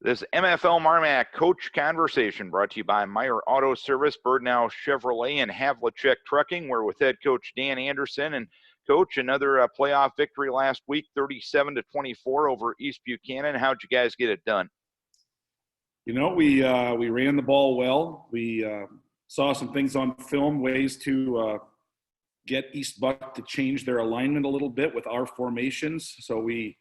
This MFL Marmac Coach Conversation brought to you by Meyer Auto Service, Birdnow Chevrolet, and Havlicek Trucking. We're with head coach Dan Anderson. And coach, another playoff victory last week, 37-24 over East Buchanan. How'd you guys get it done? You know, we ran the ball well. We saw some things on film, ways to get East Buck to change their alignment a little bit with our formations. So we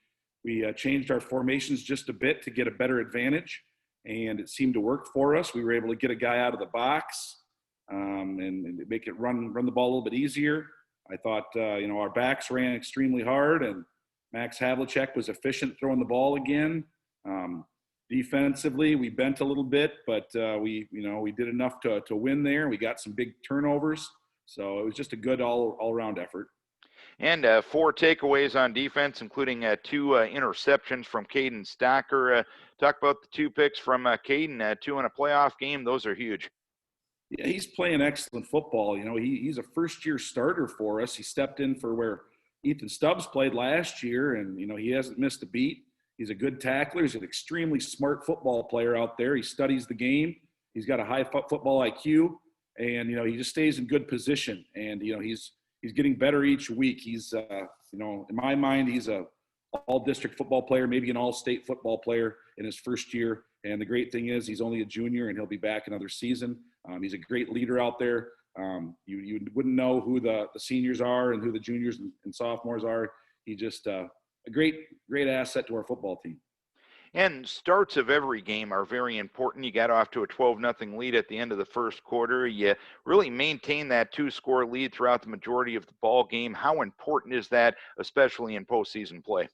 changed our formations just a bit to get a better advantage, and it seemed to work for us. We were able to get a guy out of the box and make it run the ball a little bit easier. I thought, our backs ran extremely hard, and Max Havlicek was efficient throwing the ball again. Defensively, we bent a little bit, but we did enough to win there. We got some big turnovers, so it was just a good all-around effort. And 4 takeaways on defense, including 2 interceptions from Caden Stocker. Talk about the 2 picks from Caden, 2 in a playoff game. Those are huge. Yeah, he's playing excellent football. You know, he's a first-year starter for us. He stepped in for where Ethan Stubbs played last year, and, he hasn't missed a beat. He's a good tackler. He's an extremely smart football player out there. He studies the game. He's got a high football IQ, and, he just stays in good position. And, he's getting better each week. He's, in my mind, he's a all-district football player, maybe an all-state football player in his first year. And the great thing is he's only a junior, and he'll be back another season. He's a great leader out there. You wouldn't know who the seniors are and who the juniors and sophomores are. He's just a great asset to our football team. And starts of every game are very important. You got off to a 12-0 lead at the end of the first quarter. You really maintain that 2-score lead throughout the majority of the ball game. How important is that, especially in postseason play?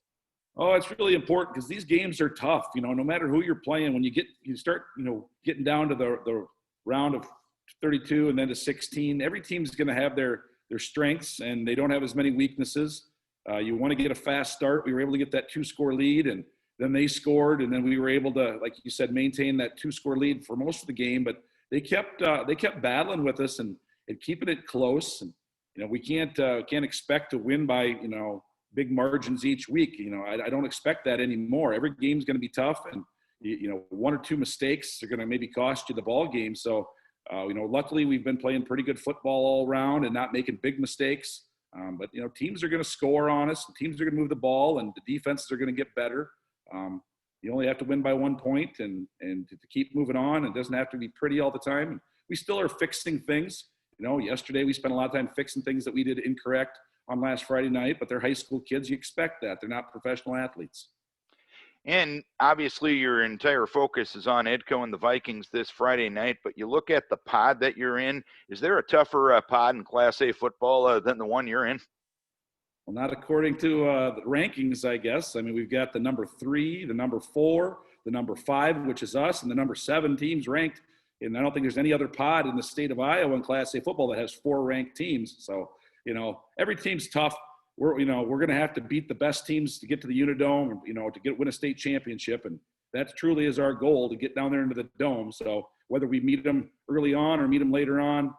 Oh, it's really important because these games are tough. No matter who you're playing, when you start getting down to the round of 32 and then to 16, every team's going to have their strengths, and they don't have as many weaknesses. You want to get a fast start. We were able to get that 2-score lead, and then they scored, and then we were able to, like you said, maintain that 2-score lead for most of the game. But they kept battling with us and keeping it close. And we can't expect to win by big margins each week. I don't expect that anymore. Every game's going to be tough, and 1 or 2 mistakes are going to maybe cost you the ball game. So luckily we've been playing pretty good football all around and not making big mistakes. But teams are going to score on us. Teams are going to move the ball, and the defenses are going to get better. You only have to win by 1 point and to keep moving on. It doesn't have to be pretty all the time. And we still are fixing things. Yesterday we spent a lot of time fixing things that we did incorrect on last Friday night, but they're high school kids. You expect that. They're not professional athletes. And obviously your entire focus is on Edco and the Vikings this Friday night, but you look at the pod that you're in. Is there a tougher pod in Class A football than the one you're in? Well, not according to the rankings, I guess. I mean, we've got the number 3, the number 4, the number 5, which is us, and the number 7 teams ranked. And I don't think there's any other pod in the state of Iowa in Class A football that has 4 ranked teams. So, every team's tough. We're going to have to beat the best teams to get to the Unidome, to win a state championship. And that truly is our goal, to get down there into the dome. So whether we meet them early on or meet them later on,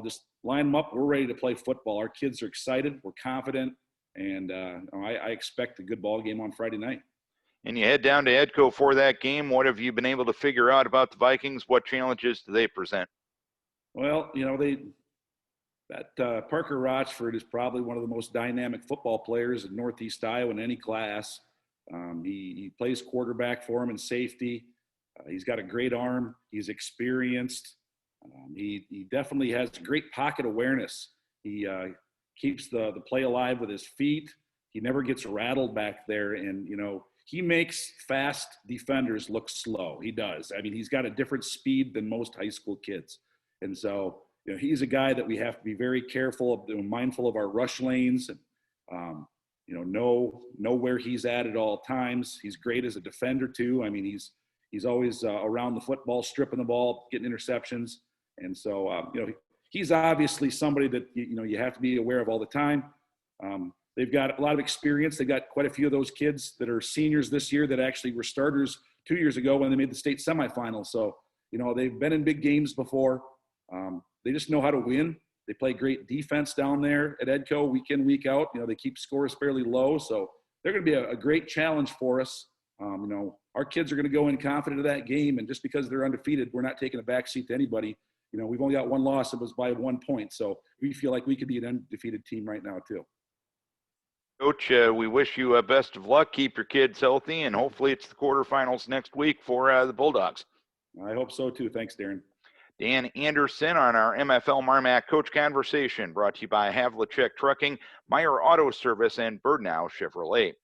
just line them up. We're ready to play football. Our kids are excited. We're confident. And I expect a good ball game on Friday night. And you head down to Edco for that game. What have you been able to figure out about the Vikings? What challenges do they present? Well, Parker Rochford is probably one of the most dynamic football players in Northeast Iowa in any class. He plays quarterback for him in safety. He's got a great arm. He's experienced. He definitely has great pocket awareness. He keeps the play alive with his feet. He never gets rattled back there. And, he makes fast defenders look slow. He does. I mean, he's got a different speed than most high school kids. And so, he's a guy that we have to be very careful of, mindful of our rush lanes, and know where he's at all times. He's great as a defender too. I mean, he's always around the football, stripping the ball, getting interceptions, and so he's obviously somebody that you have to be aware of all the time. They've got a lot of experience. They've got quite a few of those kids that are seniors this year that actually were starters 2 years ago when they made the state semifinals. So they've been in big games before. They just know how to win. They play great defense down there at Edco week in, week out. They keep scores fairly low. So they're going to be a great challenge for us. Our kids are going to go in confident of that game, and just because they're undefeated, we're not taking a backseat to anybody. We've only got one loss. It was by 1 point. So we feel like we could be an undefeated team right now too. Coach, we wish you best of luck. Keep your kids healthy, and hopefully it's the quarterfinals next week for the Bulldogs. I hope so too. Thanks, Darren. Dan Anderson on our MFL Marmac Coach Conversation, brought to you by Havlicek Trucking, Meyer Auto Service, and Birdnow Chevrolet.